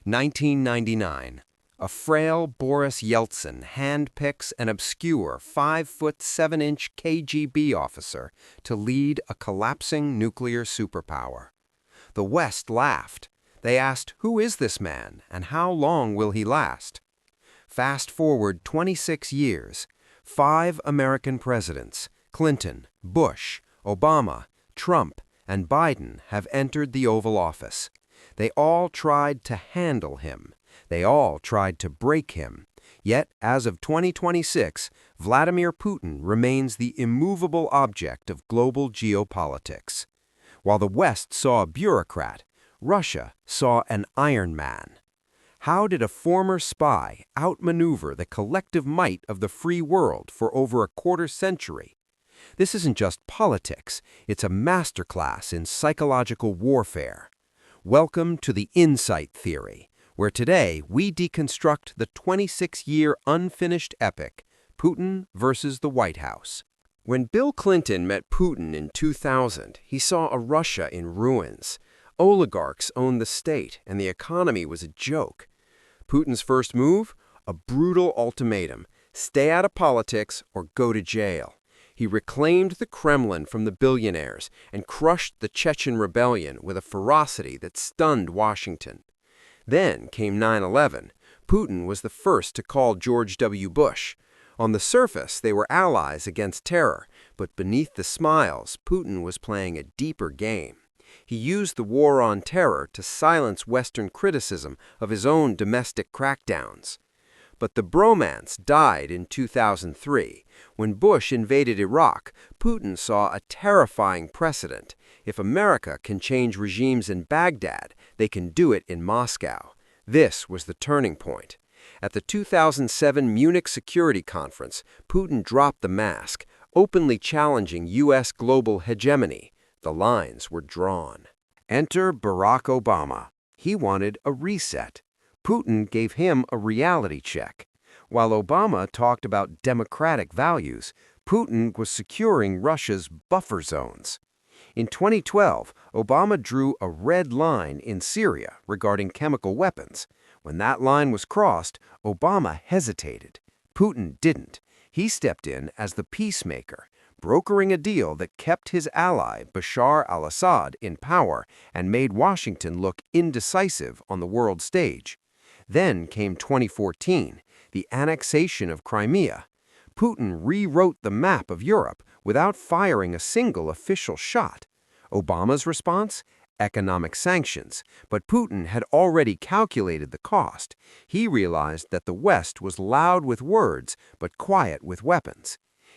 1999. A frail Boris Yeltsin handpicks an obscure 5'7" KGB officer to lead a collapsing nuclear superpower. The West laughed. They asked, who is this man and how long will he last? Fast forward 26 years. 5 American presidents, Clinton, Bush, Obama, Trump, and Biden, have entered the Oval Office. They all tried to handle him. They all tried to break him. Yet, as of 2026, Vladimir Putin remains the immovable object of global geopolitics. While the West saw a bureaucrat, Russia saw an Iron Man. How did a former spy outmaneuver the collective might of the free world for over a quarter century? This isn't just politics, it's a masterclass in psychological warfare. Welcome to the Insight Theory, where today we deconstruct the 26-year unfinished epic, Putin versus the White House. When Bill Clinton met Putin in 2000, he saw a Russia in ruins. Oligarchs owned the state, and the economy was a joke. Putin's first move? A brutal ultimatum: stay out of politics or go to jail. He reclaimed the Kremlin from the billionaires and crushed the Chechen rebellion with a ferocity that stunned Washington. Then came 9/11. Putin was the first to call George W. Bush. On the surface, they were allies against terror, but beneath the smiles, Putin was playing a deeper game. He used the war on terror to silence Western criticism of his own domestic crackdowns. But the bromance died in 2003. When Bush invaded Iraq, Putin saw a terrifying precedent. If America can change regimes in Baghdad, they can do it in Moscow. This was the turning point. At the 2007 Munich Security Conference, Putin dropped the mask, openly challenging U.S. global hegemony. The lines were drawn. Enter Barack Obama. He wanted a reset. Putin gave him a reality check. While Obama talked about democratic values, Putin was securing Russia's buffer zones. In 2012, Obama drew a red line in Syria regarding chemical weapons. When that line was crossed, Obama hesitated. Putin didn't. He stepped in as the peacemaker, brokering a deal that kept his ally Bashar al-Assad in power and made Washington look indecisive on the world stage. Then came 2014, the annexation of Crimea. Putin rewrote the map of Europe without firing a single official shot. Obama's response? Economic sanctions. But Putin had already calculated the cost. He realized that the West was loud with words, but quiet with weapons.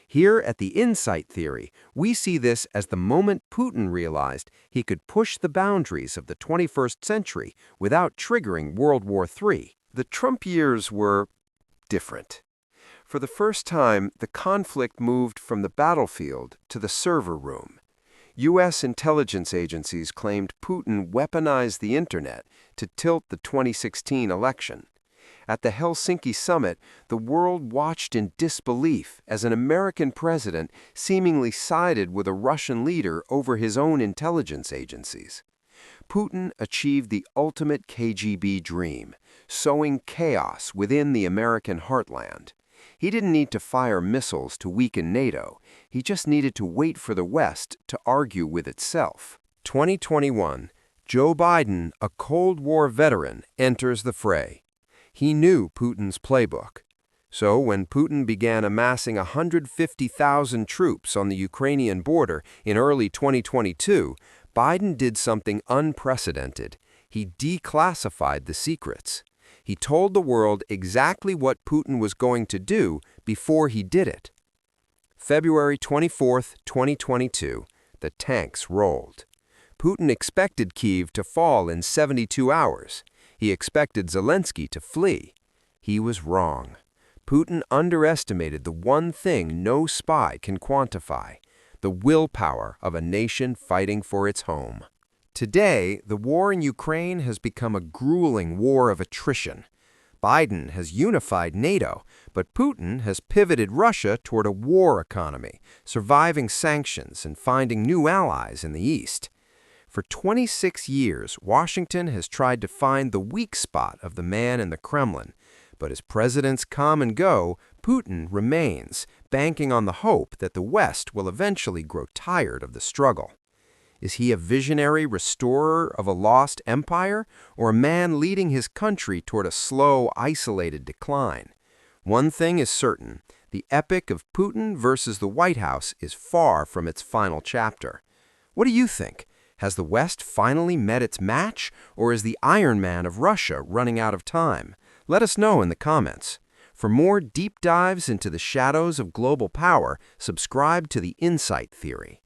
Here at the Insight Theory, we see this as the moment Putin realized he could push the boundaries of the 21st century without triggering World War III. The Trump years were different. For the first time, the conflict moved from the battlefield to the server room. U.S. intelligence agencies claimed Putin weaponized the internet to tilt the 2016 election. At the Helsinki Summit, the world watched in disbelief as an American president seemingly sided with a Russian leader over his own intelligence agencies. Putin achieved the ultimate KGB dream, sowing chaos within the American heartland. He didn't need to fire missiles to weaken NATO. He just needed to wait for the West to argue with itself. 2021, Joe Biden, a Cold War veteran, enters the fray. He knew Putin's playbook. So when Putin began amassing 150,000 troops on the Ukrainian border in early 2022, Biden did something unprecedented. He declassified the secrets. He told the world exactly what Putin was going to do before he did it. February 24, 2022, the tanks rolled. Putin expected Kyiv to fall in 72 hours. He expected Zelensky to flee. He was wrong. Putin underestimated the one thing no spy can quantify: the willpower of a nation fighting for its home. Today, the war in Ukraine has become a grueling war of attrition. Biden has unified NATO, but Putin has pivoted Russia toward a war economy, surviving sanctions and finding new allies in the East. For 26 years, Washington has tried to find the weak spot of the man in the Kremlin. But as presidents come and go, Putin remains, banking on the hope that the West will eventually grow tired of the struggle. Is he a visionary restorer of a lost empire, or a man leading his country toward a slow, isolated decline? One thing is certain: the epic of Putin versus the White House is far from its final chapter. What do you think? Has the West finally met its match, or is the Iron Man of Russia running out of time? Let us know in the comments. For more deep dives into the shadows of global power, subscribe to the Insight Theory.